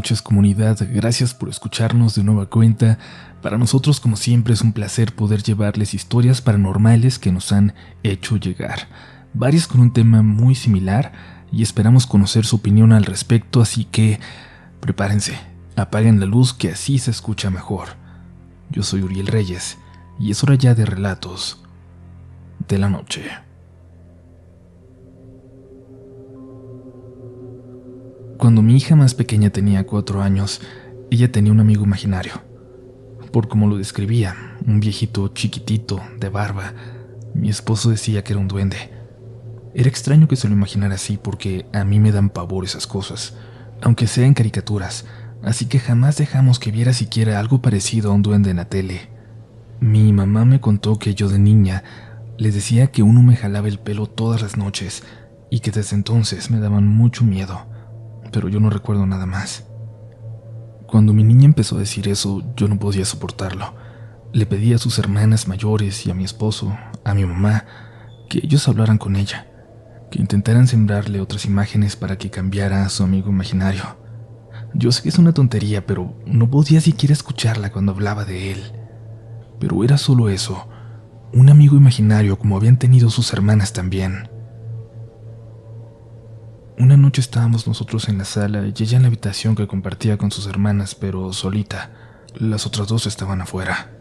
noches, comunidad. Gracias por escucharnos de nueva cuenta. Para nosotros, como siempre, es un placer poder llevarles historias paranormales que nos han hecho llegar. Varias con un tema muy similar y esperamos conocer su opinión al respecto, así que prepárense, apaguen la luz que así se escucha mejor. Yo soy Uriel Reyes y es hora ya de relatos de la noche. Cuando mi hija más pequeña tenía 4 años, ella tenía un amigo imaginario. Por como lo describía, un viejito chiquitito, de barba, mi esposo decía que era un duende. Era extraño que se lo imaginara así porque a mí me dan pavor esas cosas, aunque sean caricaturas, así que jamás dejamos que viera siquiera algo parecido a un duende en la tele. Mi mamá me contó que yo de niña les decía que uno me jalaba el pelo todas las noches y que desde entonces me daban mucho miedo. Pero yo no recuerdo nada más. Cuando mi niña empezó a decir eso, yo no podía soportarlo. Le pedí a sus hermanas mayores y a mi esposo, a mi mamá, que ellos hablaran con ella, que intentaran sembrarle otras imágenes para que cambiara a su amigo imaginario. Yo sé que es una tontería, pero no podía siquiera escucharla cuando hablaba de él. Pero era solo eso, un amigo imaginario como habían tenido sus hermanas también. Una noche estábamos nosotros en la sala y ella en la habitación que compartía con sus hermanas, pero solita. Las otras dos estaban afuera.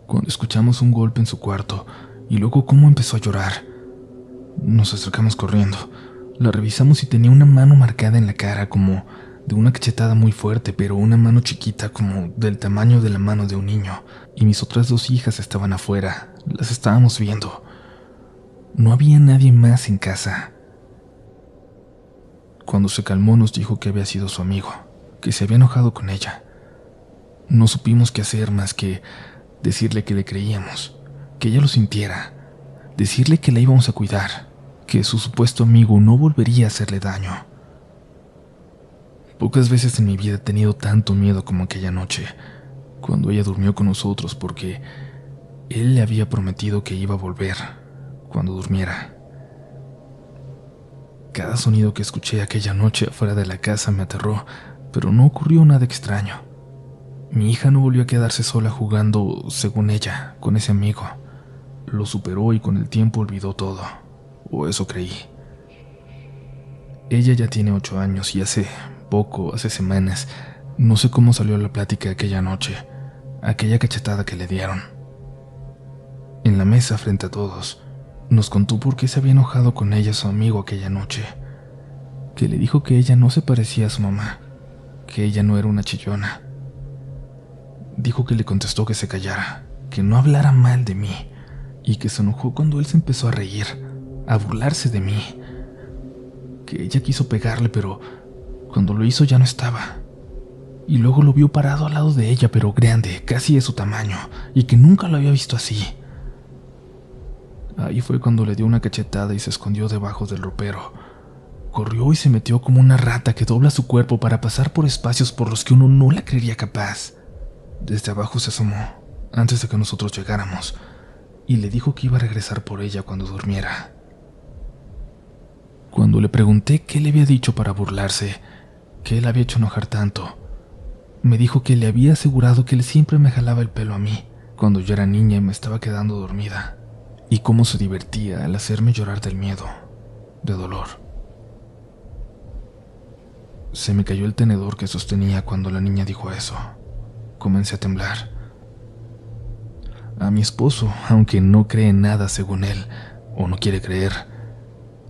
Cuando escuchamos un golpe en su cuarto y luego cómo empezó a llorar, nos acercamos corriendo. La revisamos y tenía una mano marcada en la cara como de una cachetada muy fuerte, pero una mano chiquita como del tamaño de la mano de un niño. Y mis otras 2 hijas estaban afuera, las estábamos viendo. No había nadie más en casa. Cuando se calmó nos dijo que había sido su amigo, que se había enojado con ella. No supimos qué hacer más que decirle que le creíamos, que ella lo sintiera, decirle que la íbamos a cuidar, que su supuesto amigo no volvería a hacerle daño. Pocas veces en mi vida he tenido tanto miedo como aquella noche, cuando ella durmió con nosotros porque él le había prometido que iba a volver cuando durmiera. Cada sonido que escuché aquella noche afuera de la casa me aterró, pero no ocurrió nada extraño. Mi hija no volvió a quedarse sola jugando, según ella, con ese amigo. Lo superó y con el tiempo olvidó todo, o eso creí. Ella ya tiene 8 años y hace semanas, no sé cómo salió la plática aquella noche, aquella cachetada que le dieron. En la mesa frente a todos, nos contó por qué se había enojado con ella su amigo aquella noche, que le dijo que ella no se parecía a su mamá, que ella no era una chillona. Dijo que le contestó que se callara, que no hablara mal de mí, y que se enojó cuando él se empezó a reír, a burlarse de mí, que ella quiso pegarle, pero cuando lo hizo ya no estaba, y luego lo vio parado al lado de ella, pero grande, casi de su tamaño, y que nunca lo había visto así. Ahí fue cuando le dio una cachetada y se escondió debajo del ropero. Corrió y se metió como una rata que dobla su cuerpo para pasar por espacios por los que uno no la creería capaz. Desde abajo se asomó, antes de que nosotros llegáramos, y le dijo que iba a regresar por ella cuando durmiera. Cuando le pregunté qué le había dicho para burlarse, qué le había hecho enojar tanto, me dijo que le había asegurado que él siempre me jalaba el pelo a mí, cuando yo era niña y me estaba quedando dormida. Y cómo se divertía al hacerme llorar del miedo, de dolor. Se me cayó el tenedor que sostenía cuando la niña dijo eso. Comencé a temblar. A mi esposo, aunque no cree en nada según él, o no quiere creer,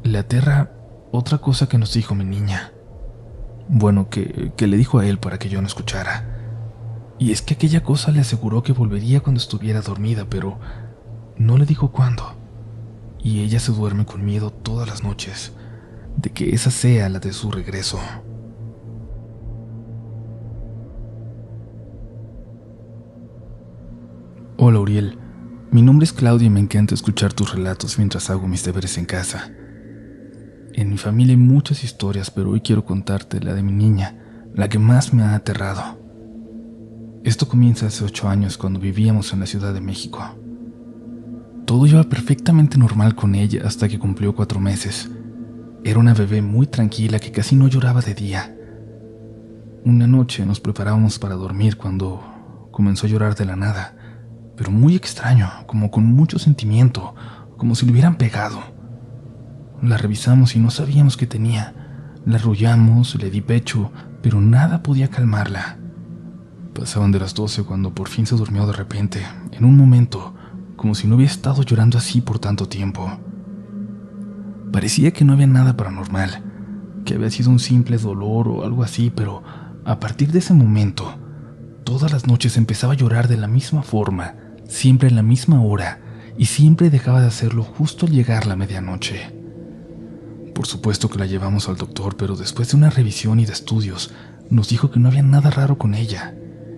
le aterra otra cosa que nos dijo mi niña. Bueno, que le dijo a él para que yo no escuchara. Y es que aquella cosa le aseguró que volvería cuando estuviera dormida, pero no le dijo cuándo, y ella se duerme con miedo todas las noches, de que esa sea la de su regreso. Hola Uriel, mi nombre es Claudia y me encanta escuchar tus relatos mientras hago mis deberes en casa. En mi familia hay muchas historias, pero hoy quiero contarte la de mi niña, la que más me ha aterrado. Esto comienza hace 8 años cuando vivíamos en la Ciudad de México. Todo iba perfectamente normal con ella hasta que cumplió 4 meses. Era una bebé muy tranquila que casi no lloraba de día. Una noche nos preparábamos para dormir cuando comenzó a llorar de la nada, pero muy extraño, como con mucho sentimiento, como si le hubieran pegado. La revisamos y no sabíamos qué tenía. La arrullamos, le di pecho, pero nada podía calmarla. Pasaban de las 12 cuando por fin se durmió de repente, en un momento, como si no hubiera estado llorando así por tanto tiempo. Parecía que no había nada paranormal, que había sido un simple dolor o algo así, pero a partir de ese momento, todas las noches empezaba a llorar de la misma forma, siempre a la misma hora, y siempre dejaba de hacerlo justo al llegar la medianoche. Por supuesto que la llevamos al doctor, pero después de una revisión y de estudios, nos dijo que no había nada raro con ella,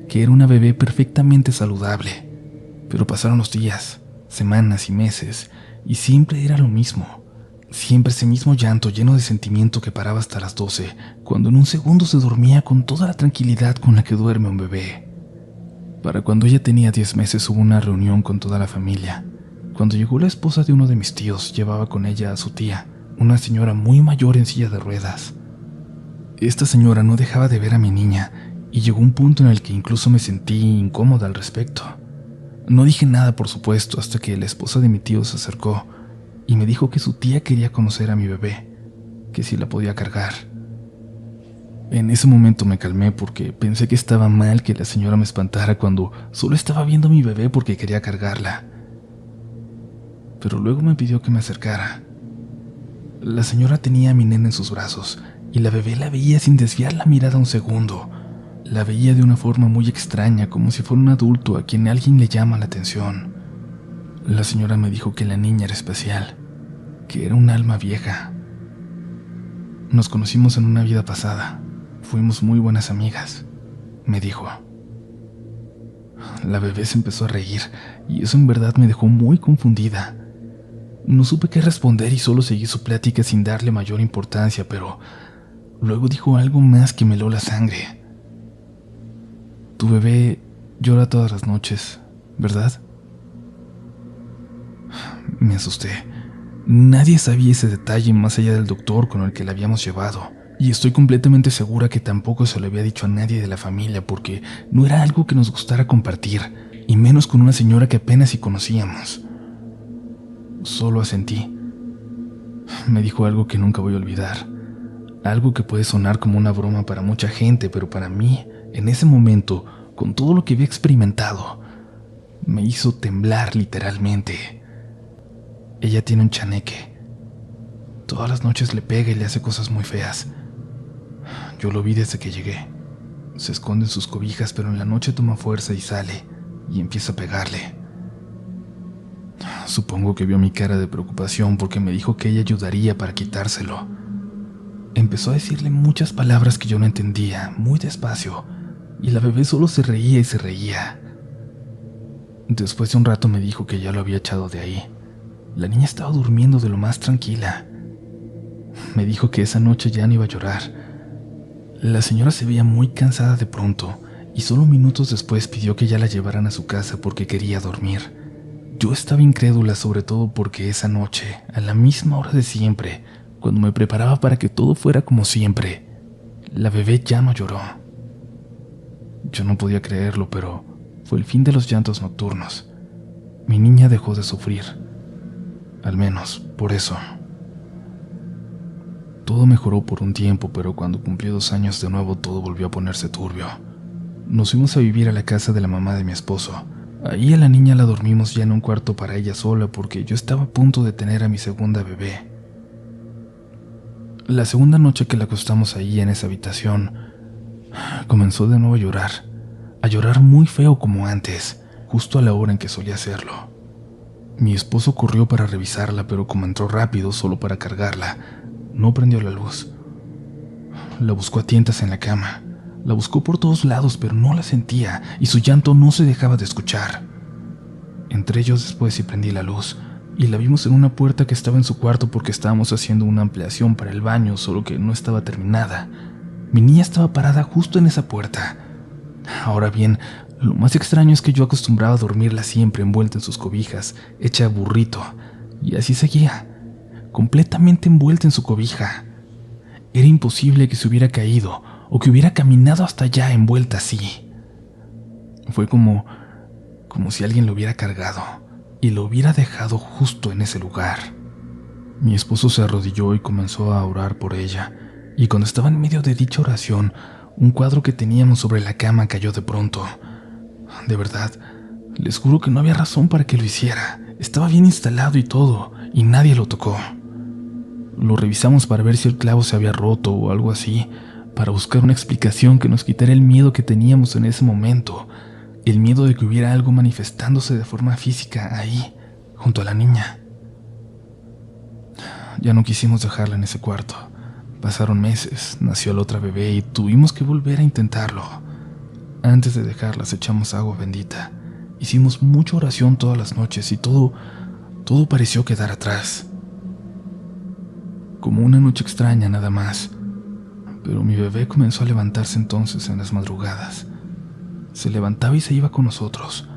que era una bebé perfectamente saludable. Pero pasaron los días, semanas y meses, y siempre era lo mismo. Siempre ese mismo llanto lleno de sentimiento que paraba hasta las 12, cuando en un segundo se dormía con toda la tranquilidad con la que duerme un bebé. Para cuando ella tenía 10 meses hubo una reunión con toda la familia. Cuando llegó la esposa de uno de mis tíos, llevaba con ella a su tía, una señora muy mayor en silla de ruedas. Esta señora no dejaba de ver a mi niña, y llegó un punto en el que incluso me sentí incómoda al respecto. No dije nada, por supuesto, hasta que la esposa de mi tío se acercó y me dijo que su tía quería conocer a mi bebé, que si la podía cargar. En ese momento me calmé porque pensé que estaba mal que la señora me espantara cuando solo estaba viendo a mi bebé porque quería cargarla. Pero luego me pidió que me acercara. La señora tenía a mi nena en sus brazos y la bebé la veía sin desviar la mirada un segundo. La veía de una forma muy extraña, como si fuera un adulto a quien alguien le llama la atención. La señora me dijo que la niña era especial, que era un alma vieja. Nos conocimos en una vida pasada. Fuimos muy buenas amigas, me dijo. La bebé se empezó a reír y eso en verdad me dejó muy confundida. No supe qué responder y solo seguí su plática sin darle mayor importancia, pero luego dijo algo más que me heló la sangre. Tu bebé llora todas las noches, ¿verdad? Me asusté. Nadie sabía ese detalle más allá del doctor con el que la habíamos llevado, y estoy completamente segura que tampoco se lo había dicho a nadie de la familia porque no era algo que nos gustara compartir, y menos con una señora que apenas si conocíamos. Solo asentí. Me dijo algo que nunca voy a olvidar, algo que puede sonar como una broma para mucha gente, pero para mí, en ese momento, con todo lo que había experimentado, me hizo temblar literalmente. Ella tiene un chaneque. Todas las noches le pega y le hace cosas muy feas. Yo lo vi desde que llegué. Se esconde en sus cobijas, pero en la noche toma fuerza y sale, y empieza a pegarle. Supongo que vio mi cara de preocupación porque me dijo que ella ayudaría para quitárselo. Empezó a decirle muchas palabras que yo no entendía, muy despacio, y la bebé solo se reía y se reía. Después de un rato me dijo que ya lo había echado de ahí. La niña estaba durmiendo de lo más tranquila. Me dijo que esa noche ya no iba a llorar. La señora se veía muy cansada de pronto, y solo minutos después pidió que ya la llevaran a su casa porque quería dormir. Yo estaba incrédula, sobre todo porque esa noche, a la misma hora de siempre, cuando me preparaba para que todo fuera como siempre, la bebé ya no lloró. Yo no podía creerlo, pero fue el fin de los llantos nocturnos. Mi niña dejó de sufrir. Al menos, por eso. Todo mejoró por un tiempo, pero cuando cumplió 2 años de nuevo todo volvió a ponerse turbio. Nos fuimos a vivir a la casa de la mamá de mi esposo. Ahí a la niña la dormimos ya en un cuarto para ella sola porque yo estaba a punto de tener a mi segunda bebé. La segunda noche que la acostamos ahí en esa habitación, comenzó de nuevo a llorar muy feo como antes, justo a la hora en que solía hacerlo. Mi esposo corrió para revisarla, pero como entró rápido solo para cargarla, no prendió la luz. La buscó a tientas en la cama. La buscó por todos lados, pero no la sentía, y su llanto no se dejaba de escuchar. Entré yo después y prendí la luz, y la vimos en una puerta que estaba en su cuarto porque estábamos haciendo una ampliación para el baño, solo que no estaba terminada. Mi niña estaba parada justo en esa puerta. Ahora bien, lo más extraño es que yo acostumbraba a dormirla siempre envuelta en sus cobijas, hecha burrito, y así seguía. completamente envuelta en su cobija. Era imposible que se hubiera caído o que hubiera caminado hasta allá envuelta así. Fue como si alguien lo hubiera cargado y lo hubiera dejado justo en ese lugar. Mi esposo se arrodilló y comenzó a orar por ella, y cuando estaba en medio de dicha oración, un cuadro que teníamos sobre la cama cayó de pronto. De verdad, les juro que no había razón para que lo hiciera. Estaba bien instalado y todo, y nadie lo tocó. Lo revisamos para ver si el clavo se había roto o algo así, para buscar una explicación que nos quitara el miedo que teníamos en ese momento, el miedo de que hubiera algo manifestándose de forma física ahí, junto a la niña. Ya no quisimos dejarla en ese cuarto. Pasaron meses, nació la otra bebé y tuvimos que volver a intentarlo. Antes de dejarlas echamos agua bendita. Hicimos mucha oración todas las noches y todo pareció quedar atrás. Como una noche extraña nada más. Pero mi bebé comenzó a levantarse entonces en las madrugadas. Se levantaba y se iba con nosotros.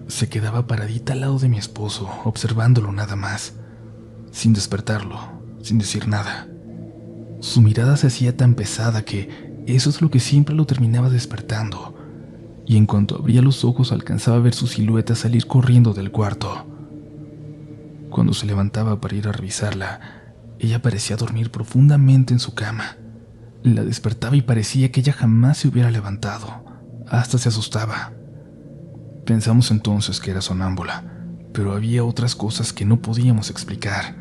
Se quedaba paradita al lado de mi esposo, observándolo nada más, sin despertarlo, sin decir nada. Su mirada se hacía tan pesada que eso es lo que siempre lo terminaba despertando, y en cuanto abría los ojos alcanzaba a ver su silueta salir corriendo del cuarto. Cuando se levantaba para ir a revisarla, ella parecía dormir profundamente en su cama. La despertaba y parecía que ella jamás se hubiera levantado. Hasta se asustaba. Pensamos entonces que era sonámbula, pero había otras cosas que no podíamos explicar,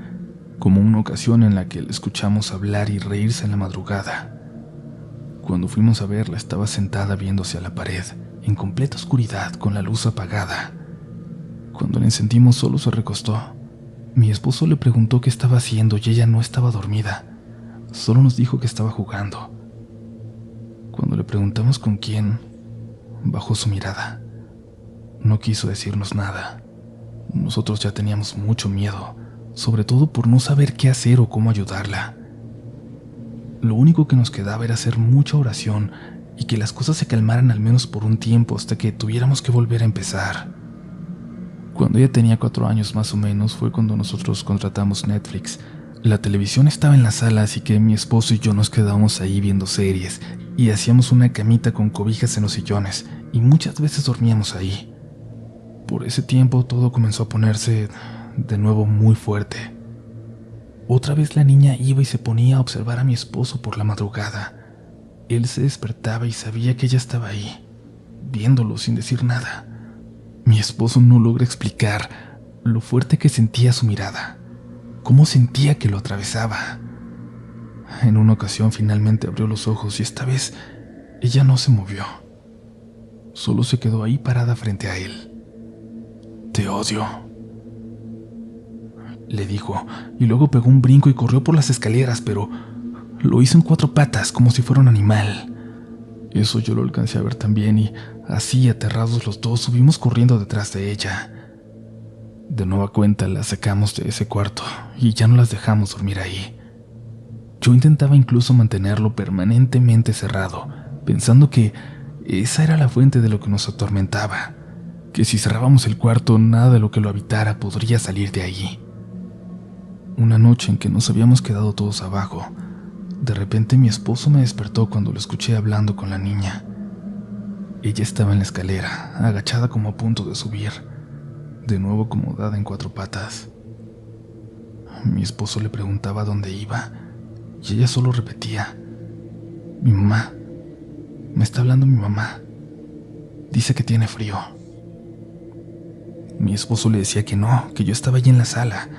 como una ocasión en la que la escuchamos hablar y reírse en la madrugada. Cuando fuimos a verla estaba sentada viendo hacia la pared, en completa oscuridad, con la luz apagada. Cuando la encendimos solo se recostó. Mi esposo le preguntó qué estaba haciendo y ella no estaba dormida. Solo nos dijo que estaba jugando. Cuando le preguntamos con quién, bajó su mirada. No quiso decirnos nada. Nosotros ya teníamos mucho miedo, sobre todo por no saber qué hacer o cómo ayudarla. Lo único que nos quedaba era hacer mucha oración y que las cosas se calmaran al menos por un tiempo hasta que tuviéramos que volver a empezar. Cuando ella tenía 4 años más o menos fue cuando nosotros contratamos Netflix. La televisión estaba en la sala, así que mi esposo y yo nos quedábamos ahí viendo series y hacíamos una camita con cobijas en los sillones y muchas veces dormíamos ahí. Por ese tiempo todo comenzó a ponerse de nuevo muy fuerte. Otra vez la niña iba y se ponía a observar a mi esposo por la madrugada. Él se despertaba y sabía que ella estaba ahí, viéndolo sin decir nada. Mi esposo no logra explicar lo fuerte que sentía su mirada, cómo sentía que lo atravesaba. En una ocasión finalmente abrió los ojos y esta vez ella no se movió. Solo se quedó ahí parada frente a él. «Te odio», le dijo, y luego pegó un brinco y corrió por las escaleras, pero lo hizo en 4 patas, como si fuera un animal. Eso yo lo alcancé a ver también y, así aterrados los dos, subimos corriendo detrás de ella. De nueva cuenta las sacamos de ese cuarto y ya no las dejamos dormir ahí. Yo intentaba incluso mantenerlo permanentemente cerrado, pensando que esa era la fuente de lo que nos atormentaba, que si cerrábamos el cuarto nada de lo que lo habitara podría salir de allí. Una noche en que nos habíamos quedado todos abajo, de repente mi esposo me despertó cuando lo escuché hablando con la niña. Ella estaba en la escalera, agachada como a punto de subir, de nuevo acomodada en 4 patas. Mi esposo le preguntaba dónde iba, y ella solo repetía: «Mi mamá, me está hablando mi mamá. Dice que tiene frío». Mi esposo le decía que no, que yo estaba allí en la sala.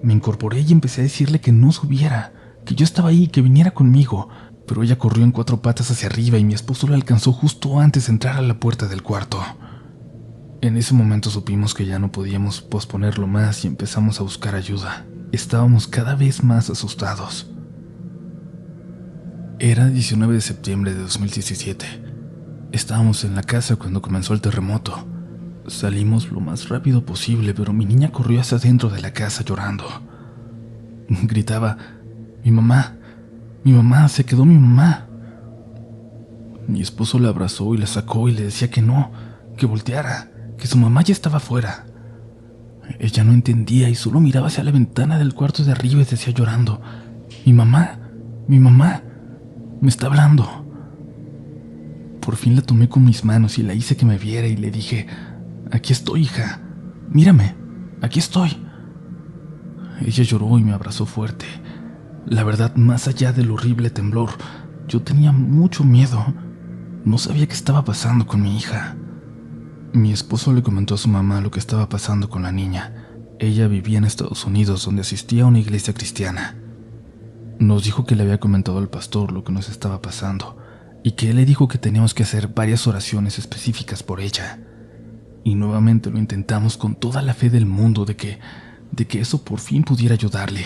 Me incorporé y empecé a decirle que no subiera, que yo estaba ahí, que viniera conmigo, pero ella corrió en 4 patas hacia arriba y mi esposo la alcanzó justo antes de entrar a la puerta del cuarto. En ese momento supimos que ya no podíamos posponerlo más y empezamos a buscar ayuda. Estábamos cada vez más asustados. Era 19 de septiembre de 2017. Estábamos en la casa cuando comenzó el terremoto. Salimos lo más rápido posible, pero mi niña corrió hacia adentro de la casa llorando. Gritaba: mi mamá, se quedó mi mamá». Mi esposo la abrazó y la sacó y le decía que no, que volteara, que su mamá ya estaba afuera. Ella no entendía y solo miraba hacia la ventana del cuarto de arriba y decía llorando: mi mamá, me está hablando. Por fin la tomé con mis manos y la hice que me viera y le dije: aquí estoy, hija, mírame, aquí estoy. Ella lloró y me abrazó fuerte. La verdad, más allá del horrible temblor, yo tenía mucho miedo. No sabía qué estaba pasando con mi hija. Mi esposo le comentó a su mamá lo que estaba pasando con la niña. Ella vivía en Estados Unidos, donde asistía a una iglesia cristiana. Nos dijo que le había comentado al pastor lo que nos estaba pasando y que él le dijo que teníamos que hacer varias oraciones específicas por ella. Y nuevamente lo intentamos con toda la fe del mundo de que eso por fin pudiera ayudarle.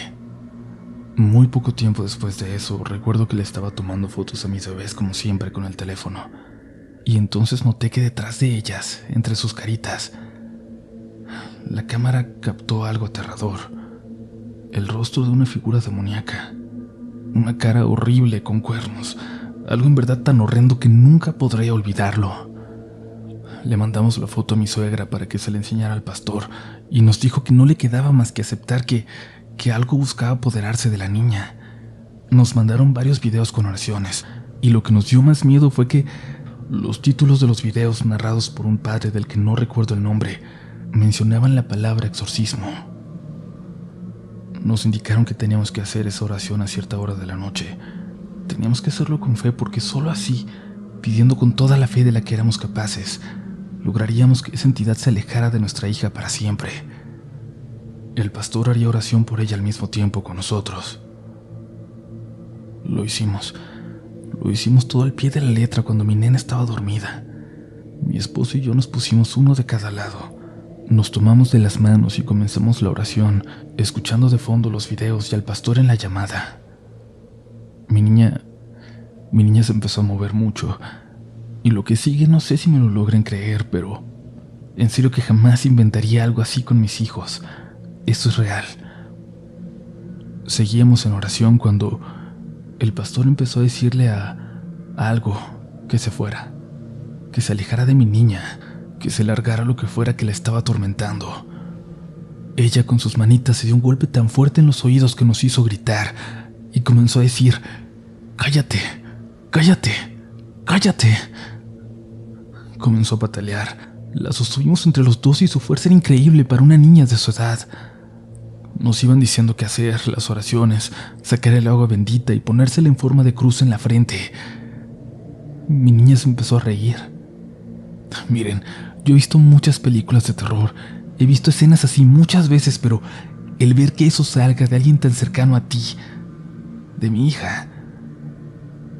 Muy poco tiempo después de eso, recuerdo que le estaba tomando fotos a mis bebés como siempre con el teléfono. Y entonces noté que detrás de ellas, entre sus caritas, la cámara captó algo aterrador. El rostro de una figura demoníaca. Una cara horrible con cuernos. Algo en verdad tan horrendo que nunca podré olvidarlo. Le mandamos la foto a mi suegra para que se la enseñara al pastor y nos dijo que no le quedaba más que aceptar que algo buscaba apoderarse de la niña. Nos mandaron varios videos con oraciones y lo que nos dio más miedo fue que los títulos de los videos, narrados por un padre del que no recuerdo el nombre, mencionaban la palabra exorcismo. Nos indicaron que teníamos que hacer esa oración a cierta hora de la noche. Teníamos que hacerlo con fe porque solo así, pidiendo con toda la fe de la que éramos capaces, lograríamos que esa entidad se alejara de nuestra hija para siempre. El pastor haría oración por ella al mismo tiempo con nosotros. Lo hicimos todo al pie de la letra cuando mi nena estaba dormida. Mi esposo y yo nos pusimos uno de cada lado. Nos tomamos de las manos y comenzamos la oración, escuchando de fondo los videos y al pastor en la llamada. Mi niña se empezó a mover mucho, y lo que sigue no sé si me lo logren creer, pero en serio que jamás inventaría algo así con mis hijos. Esto es real. Seguíamos en oración cuando el pastor empezó a decirle a algo que se fuera, que se alejara de mi niña, que se largara lo que fuera que la estaba atormentando. Ella con sus manitas se dio un golpe tan fuerte en los oídos que nos hizo gritar y comenzó a decir: cállate, cállate, cállate. Comenzó a patalear. La sostuvimos entre los dos y su fuerza era increíble para una niña de su edad. Nos iban diciendo qué hacer, las oraciones, sacar el agua bendita y ponérsela en forma de cruz en la frente. Mi niña se empezó a reír. Miren, yo he visto muchas películas de terror, he visto escenas así muchas veces, pero el ver que eso salga de alguien tan cercano a ti, de mi hija,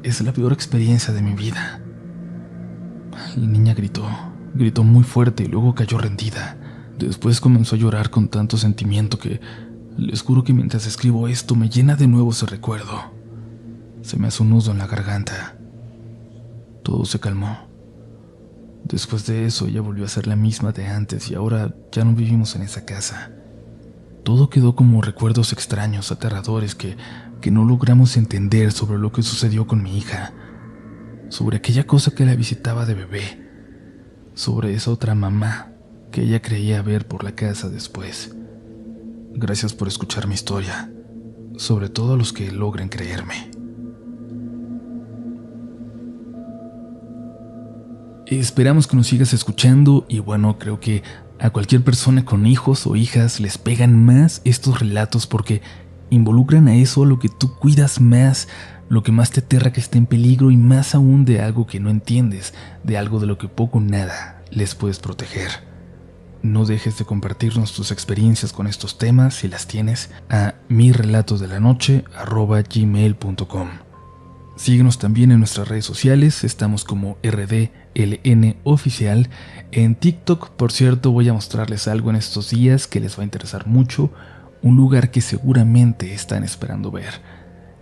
es la peor experiencia de mi vida. La niña gritó muy fuerte y luego cayó rendida. Después comenzó a llorar con tanto sentimiento que les juro que mientras escribo esto me llena de nuevo ese recuerdo. Se me hace un nudo en la garganta. Todo se calmó. Después de eso ella volvió a ser la misma de antes y ahora ya no vivimos en esa casa. Todo quedó como recuerdos extraños, aterradores que no logramos entender sobre lo que sucedió con mi hija, sobre aquella cosa que la visitaba de bebé, sobre esa otra mamá que ella creía ver por la casa después. Gracias por escuchar mi historia, sobre todo a los que logren creerme. Esperamos que nos sigas escuchando y bueno, creo que a cualquier persona con hijos o hijas les pegan más estos relatos porque involucran a eso a lo que tú cuidas más, lo que más te aterra que esté en peligro y más aún de algo que no entiendes, de algo de lo que poco o nada les puedes proteger. No dejes de compartirnos tus experiencias con estos temas si las tienes a mirelatosdelanoche@gmail.com. Síguenos también en nuestras redes sociales, estamos como RDLN Oficial. En TikTok, por cierto, voy a mostrarles algo en estos días que les va a interesar mucho, un lugar que seguramente están esperando ver.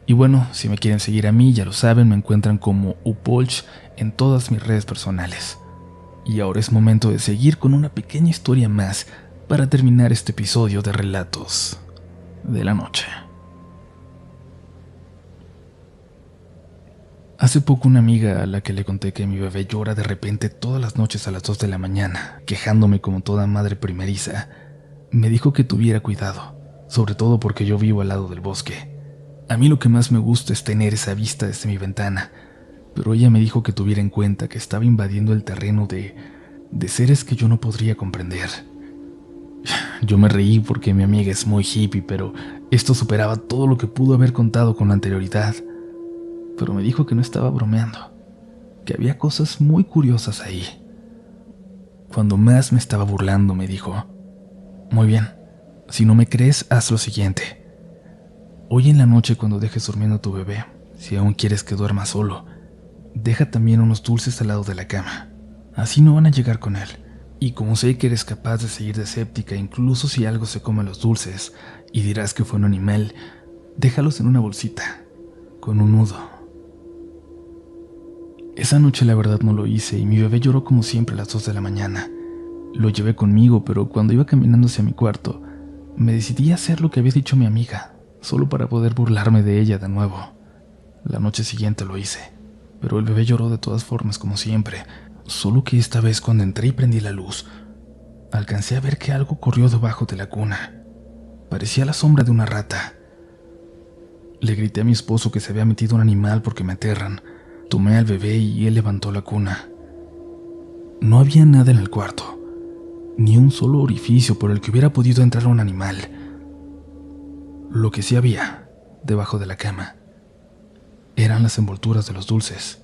Y bueno, si me quieren seguir a mí, ya lo saben, me encuentran como Upolch en todas mis redes personales. Y ahora es momento de seguir con una pequeña historia más para terminar este episodio de Relatos de la Noche. Hace poco una amiga a la que le conté que mi bebé llora de repente todas las noches a las 2 de la mañana, quejándome como toda madre primeriza, Me dijo que tuviera cuidado, sobre todo porque yo vivo al lado del bosque. A mí lo que más me gusta es tener esa vista desde mi ventana, pero ella me dijo que tuviera en cuenta que estaba invadiendo el terreno de seres que yo no podría comprender. Yo me reí porque mi amiga es muy hippie, pero esto superaba todo lo que pudo haber contado con anterioridad. Pero me dijo que no estaba bromeando, que había cosas muy curiosas ahí. Cuando más me estaba burlando, me dijo: muy bien, si no me crees, haz lo siguiente. Hoy en la noche, cuando dejes durmiendo a tu bebé, si aún quieres que duerma solo, deja también unos dulces al lado de la cama. Así no van a llegar con él. Y como sé que eres capaz de seguir de escéptica, incluso si algo se come los dulces, y dirás que fue un animal, déjalos en una bolsita, con un nudo. Esa noche la verdad no lo hice y mi bebé lloró como siempre a las 2 de la mañana. Lo llevé conmigo, pero cuando iba caminando hacia mi cuarto, me decidí a hacer lo que había dicho mi amiga, solo para poder burlarme de ella de nuevo. La noche siguiente lo hice, pero el bebé lloró de todas formas como siempre, solo que esta vez cuando entré y prendí la luz, alcancé a ver que algo corrió debajo de la cuna. Parecía la sombra de una rata. Le grité a mi esposo que se había metido un animal porque me aterran. Tomé al bebé y él levantó la cuna. No había nada en el cuarto, ni un solo orificio por el que hubiera podido entrar un animal. Lo que sí había, debajo de la cama, eran las envolturas de los dulces.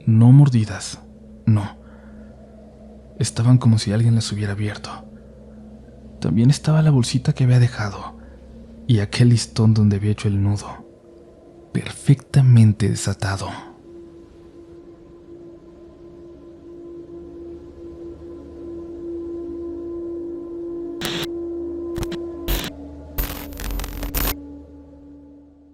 No mordidas, no. Estaban como si alguien las hubiera abierto. También estaba la bolsita que había dejado y aquel listón donde había hecho el nudo, perfectamente desatado.